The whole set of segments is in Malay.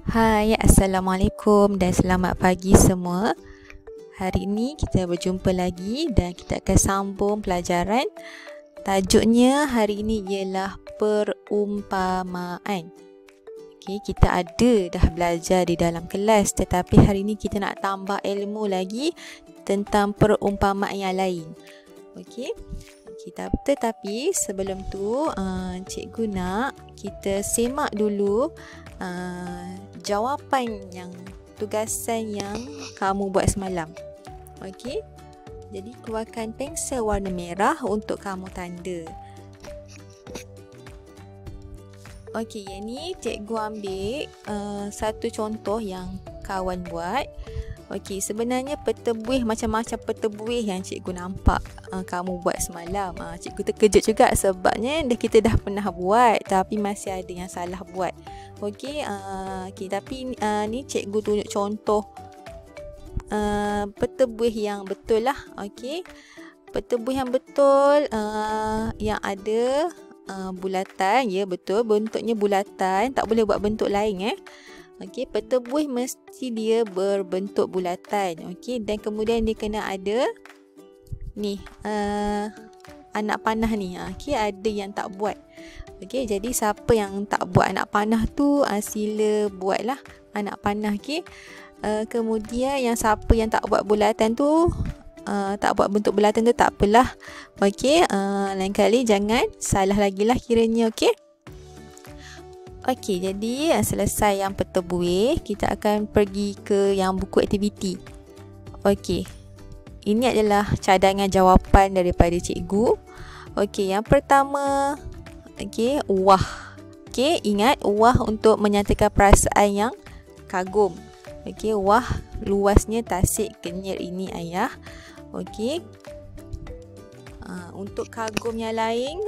Hai, Assalamualaikum dan selamat pagi semua. Hari ini kita berjumpa lagi dan kita akan sambung pelajaran. Tajuknya hari ini ialah perumpamaan. Okey, kita ada dah belajar di dalam kelas, tetapi hari ini kita nak tambah ilmu lagi tentang perumpamaan yang lain. Okey. Tetapi sebelum tu cikgu nak kita semak dulu jawapan yang tugasan yang kamu buat semalam. Okey. Jadi keluarkan pensel warna merah untuk kamu tanda. Okey, yang ni cikgu ambil satu contoh yang kawan buat. Okey, sebenarnya peta buih macam-macam peta buih yang cikgu nampak kamu buat semalam. Cikgu terkejut juga sebabnya kita dah pernah buat tapi masih ada yang salah buat. Okey, tapi ni cikgu tunjuk contoh peta buih yang betul lah. Okey, peta buih yang betul yang ada bulatan, ya betul, bentuknya bulatan, tak boleh buat bentuk lain Okey, peta buih mesti dia berbentuk bulatan. Okey, dan kemudian dia kena ada ni anak panah ni. Okey, ada yang tak buat. Okey, jadi siapa yang tak buat anak panah tu sila buatlah anak panah. Okey. Kemudian yang siapa yang tak buat bulatan tu tak buat bentuk bulatan tu tak apalah. Okey, lain kali jangan salah lagi lah kiranya. Okey. Okey, jadi selesai yang peta buih, kita akan pergi ke yang buku aktiviti. Okey, ini adalah cadangan jawapan daripada cikgu. Okey, yang pertama, okey, wah. Okey, ingat wah untuk menyatakan perasaan yang kagum. Okey, wah luasnya tasik kenyir ini ayah. Okey. Untuk kagum yang lain,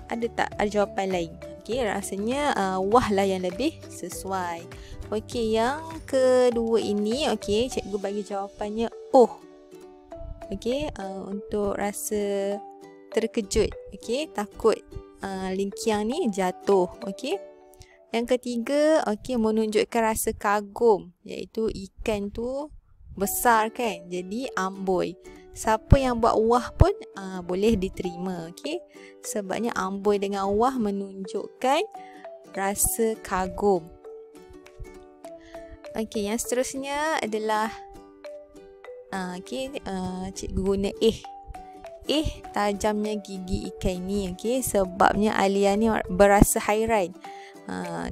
ada tak ada jawapan lain? Okey, rasanya wah lah yang lebih sesuai. Okey, yang kedua ini, okey, cikgu bagi jawapannya oh. Okey, untuk rasa terkejut, okey, takut lingkiang ni jatuh. Okey. Yang ketiga, okey, menunjukkan rasa kagum, iaitu ikan tu besar kan, jadi amboi. Siapa yang buat wah pun boleh diterima. Okey, sebabnya amboi dengan wah menunjukkan rasa kagum. Okey, yang seterusnya adalah cikgu guna tajamnya gigi ikan ni. Okey, sebabnya Alia ni berasa hairan.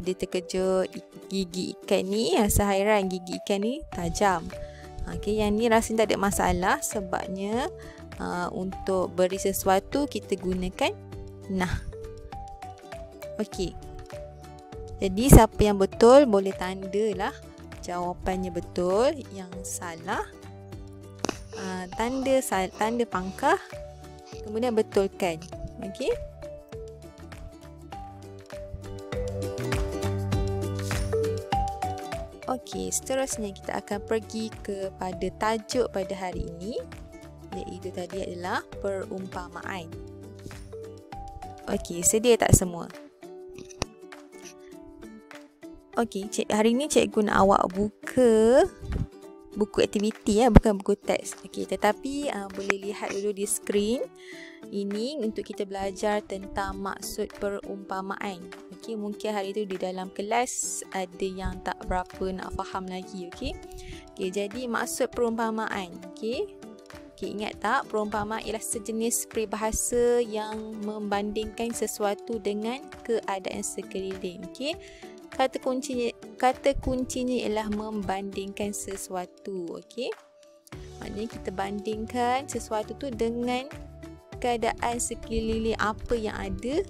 Dia terkejut gigi ikan ni, rasa hairan gigi ikan ni tajam. Okey, yang ni rasanya tak ada masalah sebabnya untuk beri sesuatu kita gunakan nah. Okey. Jadi siapa yang betul boleh tandalah jawapannya betul, yang salah tanda pangkah, kemudian betulkan. Okey. Okey, seterusnya kita akan pergi kepada tajuk pada hari ini, iaitu tadi adalah perumpamaan. Okey, sedia tak semua? Okey, hari ini cikgu nak awak buka buku aktiviti bukan buku teks. Okey, tetapi boleh lihat dulu di skrin. Ini untuk kita belajar tentang maksud perumpamaan. Okey, mungkin hari itu di dalam kelas ada yang tak berapa nak faham lagi. Okey. Okey, jadi maksud perumpamaan. Okey. Okey, ingat tak, perumpamaan ialah sejenis peribahasa yang membandingkan sesuatu dengan keadaan sekeliling. Okey. Kata kuncinya ialah membandingkan sesuatu. Okey. Maknanya kita bandingkan sesuatu tu dengan keadaan sekeliling apa yang ada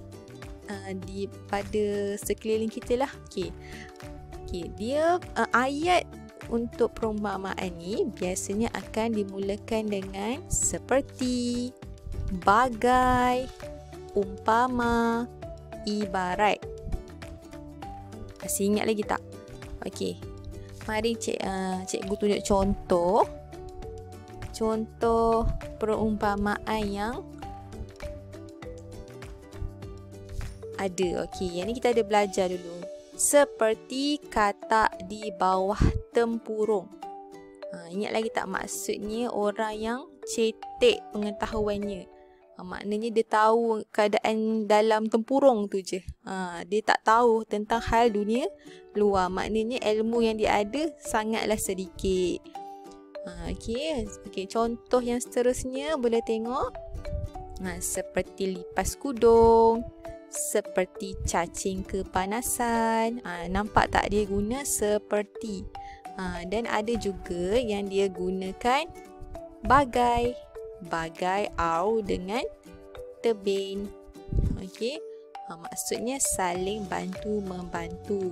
pada sekeliling kita lah. Okey. Okey, dia ayat untuk perumpamaan ni biasanya akan dimulakan dengan seperti, bagai, umpama, ibarat. Masih ingat lagi tak? Okey. Mari cikgu tunjuk contoh perumpamaan yang ada. Okey, yang ni kita ada belajar dulu. Seperti katak di bawah tempurung. Ingat lagi tak maksudnya orang yang cetek pengetahuannya. Maknanya dia tahu keadaan dalam tempurung tu je. Dia tak tahu tentang hal dunia luar. Maknanya ilmu yang dia ada sangatlah sedikit. Okey, contoh yang seterusnya boleh tengok. Seperti lipas kudung, seperti cacing kepanasan. Nampak tak dia guna seperti. Dan ada juga yang dia gunakan bagai. Bagai au dengan tebing. Okey. Maksudnya saling bantu membantu.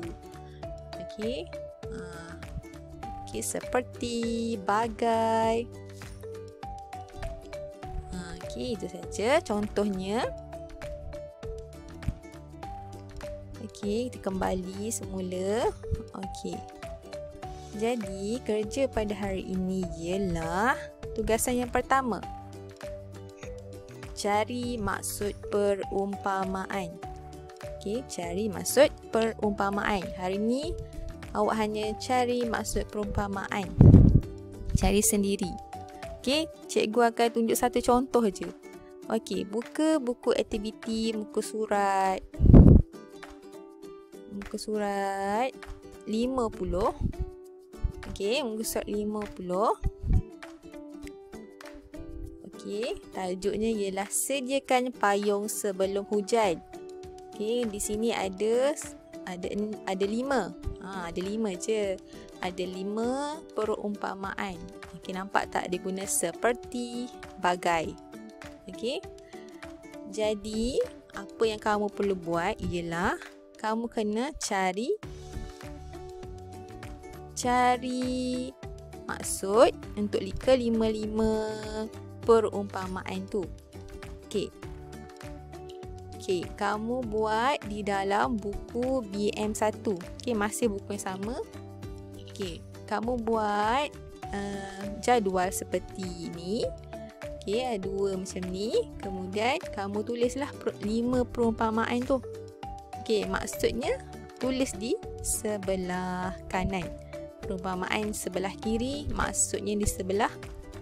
Okey. Okey, seperti bagai. Okey, itu saja contohnya. Okey, kita kembali semula. Okey. Jadi, kerja pada hari ini ialah tugasan yang pertama. Cari maksud perumpamaan. Okey, cari maksud perumpamaan. Hari ni awak hanya cari maksud perumpamaan. Cari sendiri. Okey, cikgu akan tunjuk satu contoh je. Okey, buka buku aktiviti muka surat. Muka surat 50. Okey, muka surat 50. Okey, tajuknya ialah sediakan payung sebelum hujan. Okey, di sini ada 5. Ada 5 je. Ada 5 perumpamaan. Okey, nampak tak dia guna seperti, bagai. Okey. Jadi, apa yang kamu perlu buat ialah kamu kena cari maksud untuk kelima perumpamaan tu. Okey. Okey, kamu buat di dalam buku BM1. Okey, masih buku yang sama. Okey, kamu buat jadual seperti ini. Okey, ada 2 macam ni. Kemudian kamu tulislah 5 perumpamaan tu. Okey, maksudnya tulis di sebelah kanan. Perumpamaan sebelah kiri, maksudnya di sebelah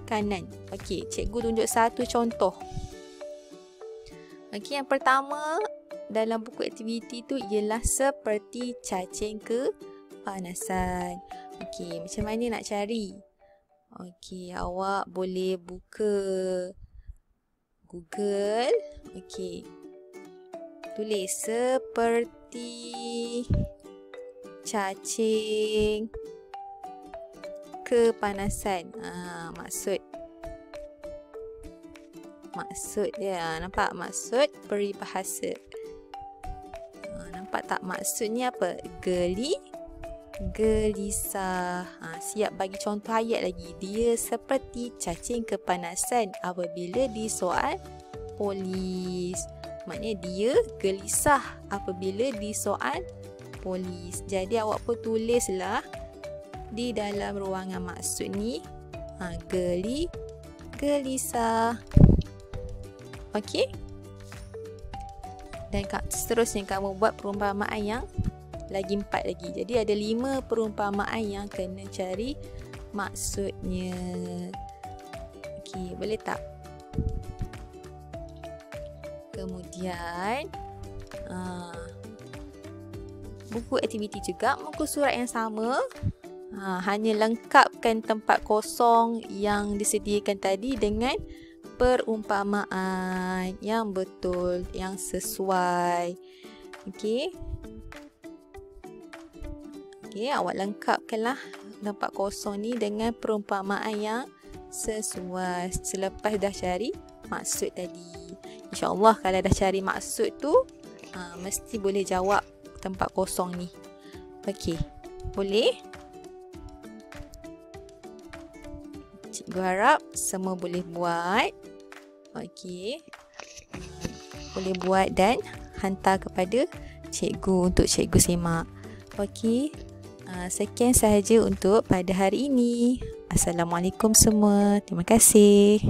kanan. Okey, cikgu tunjuk satu contoh. Okey, yang pertama dalam buku aktiviti tu ialah seperti cacing kepanasan. Okey, macam mana nak cari? Okey, awak boleh buka Google. Okey, tulis seperti cacing kepanasan. Maksud dia. Nampak maksud peribahasa. Nampak tak maksudnya apa? Gelisah. Siap bagi contoh ayat lagi. Dia seperti cacing kepanasan apabila disoal polis. Maknanya dia gelisah apabila disoal polis. Jadi awak pun tulislah di dalam ruangan maksud ni gelisah. Okey. Dan seterusnya kamu buat perumpamaan yang lagi 4 lagi. Jadi ada 5 perumpamaan yang kena cari maksudnya. Okey, boleh tak? Kemudian buku aktiviti juga muka surat yang sama. Hanya lengkapkan tempat kosong yang disediakan tadi dengan perumpamaan yang betul, yang sesuai. Okey. Okey, awak lengkapkanlah tempat kosong ni dengan perumpamaan yang sesuai selepas dah cari maksud tadi. InsyaAllah kalau dah cari maksud tu mesti boleh jawab tempat kosong ni. Okey, boleh? Cikgu harap semua boleh buat. Okey. Boleh buat dan hantar kepada cikgu untuk cikgu semak. Okey. Sekian sahaja untuk pada hari ini. Assalamualaikum semua. Terima kasih.